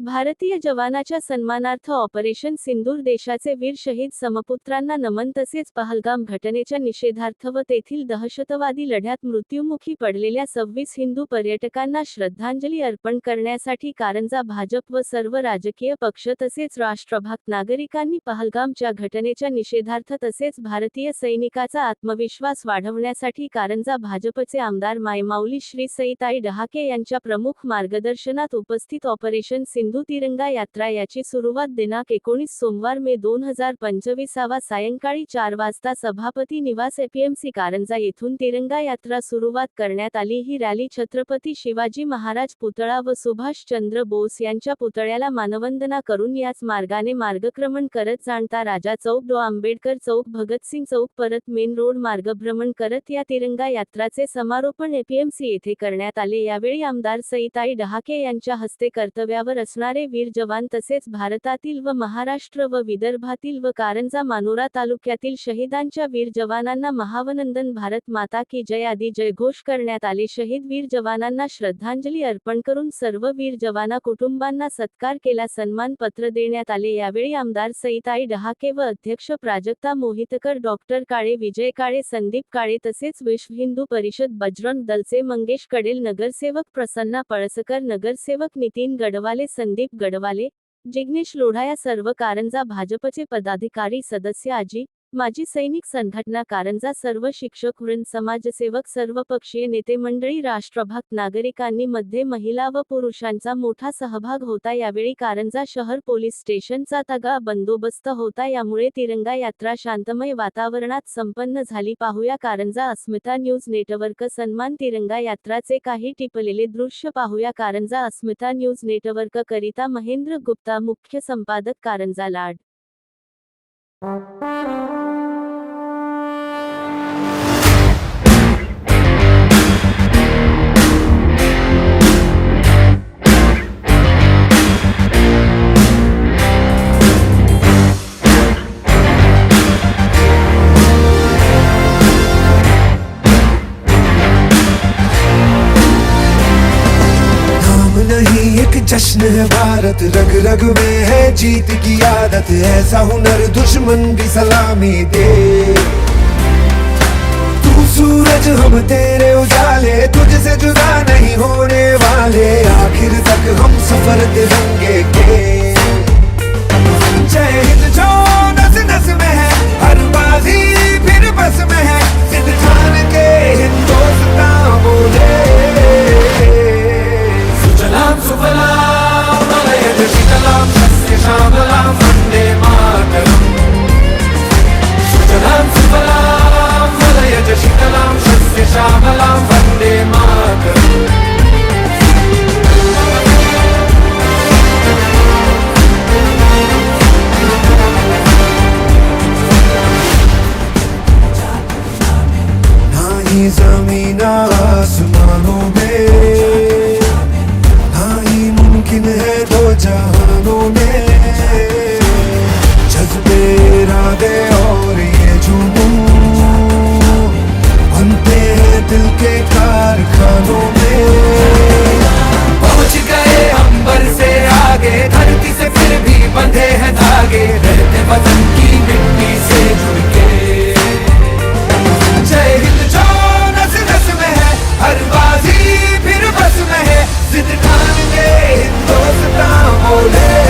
भारतीय जवानाच्या सन्मानार्थ ऑपरेशन सिंदूर देशाचे वीर शहीद समपुत्रांना नमन तसेच पहलगाम घटनेच्या निषेधार्थ व तेथील दहशतवादी लढ्यात मृत्युमुखी पडलेल्या 26 हिंदू पर्यटकांना श्रद्धांजली अर्पण करण्यासाठी कारंजा भाजप व सर्व राजकीय पक्ष तसेच राष्ट्रभक्त नागरिकांनी पहलगामच्या घटनेच्या निषेधार्थ तसेच भारतीय सैनिकाचा आत्मविश्वास वाढवण्यासाठी कारंजा भाजपचे आमदार मायमाऊली श्री सईताई डहाके यांच्या प्रमुख मार्गदर्शनात उपस्थित ऑपरेशन सिंधू तिरंगा यात्रा याची सुरुवात दिनांक 19 सोमवार मे 2025 सायंकाळी 4 वाजता सभापती निवास एपीएमसी कारंजा येथून तिरंगा यात्रा सुरुवात करण्यात आली। ही रॅली छत्रपती शिवाजी महाराज पुतळा व सुभाष चंद्र बोस यांच्या पुतळ्याला मानवंदना करून याच मार्गाने मार्गक्रमण करत जाणता राजा चौक डॉ आंबेडकर चौक भगतसिंग चौक परत मेन रोड मार्गभ्रमण करत या तिरंगा यात्राचे समारोपण एपीएमसी येथे करण्यात आले। यावेळी आमदार सईताई डहाके यांच्या हस्ते कर्तव्यावर असणारे वीर जवान तसेच भारतातील व महाराष्ट्र व विदर्भातील व कारंजा मानोरा तालुक्यातील शहीदांच्या वीर जवानांना महावनंदन भारत माता की जय आदी जयघोष करण्यात आले। शहीद वीर जवानांना श्रद्धांजली अर्पण करून सर्व वीर जवाना कुटुंबांना सत्कार केला, सन्मान पत्र देण्यात आले। यावेळी आमदार सईताई डहाके व अध्यक्ष प्राजक्ता मोहितकर, डॉक्टर काळे, विजय काळे, संदीप काळे तसेच विश्व हिंदू परिषद बजरंग दलचे मंगेश कडेल, नगरसेवक प्रसन्ना पळसकर, नगरसेवक नितीन गडवाले, संदीप गडवाले, जिग्नेश लोढा या सर्व कारंजा भाजपचे पदाधिकारी, सदस्य, आजी माजी सैनिक संघटना कारंजा, सर्व शिक्षक वृंद, समाजसेवक, सर्वपक्षीय नेते मंडळी, राष्ट्रभक्त नागरिकांनी मध्ये महिला व पुरुषांचा मोठा सहभाग होता। यावेळी कारंजा शहर पोलीस स्टेशनचा तगडा बंदोबस्त होता। यामुळे तिरंगा यात्रा शांतमय वातावरणात संपन्न झाली। पाहूया कारंजा अस्मिता न्यूज नेटवर्क सन्मान तिरंगा यात्राचे काही टिपलेले दृश्य पाहूया। कारंजा अस्मिता न्यूज नेटवर्क करिता महेंद्र गुप्ता, मुख्य संपादक, कारंजा लाड। नहीं एक जश्न है भारत, रग रग में है जीत की आदत, ऐसा हुनर दुश्मन भी सलामी दे। तू सूरज हम तेरे उजाले, तुझसे जुदा नहीं होने वाले, आखिर तक हम सफर तिरंगे के। जय हिंद जो नस नस में है, हर बाजी फिर बस में है, सिद्ध ठान के हिंदुस्तान बोले। सुजलाम सुफलाम मलयज शीतलाम सस्य श्यामलाम वंदे मातरम। सुजलाम सुफलाम मलयज शीतलाम सस्य श्यामलाम वंदे मातरम। ना ही ज़मीन आसमानों में, है दो जहानों में, जज्बे इरादे और ये जुनून बनते हैं दिल के कारखानों में। पहुंच गए अंबर से आगे, धरती से फिर भी बंधे हैं धागे, रहते वतन की मिट्टी से जुड़ के। जय हिंद जो नस नस में है, हर बाजी फिर बस में है, जिद ठान के हिंदुस्तान बोले।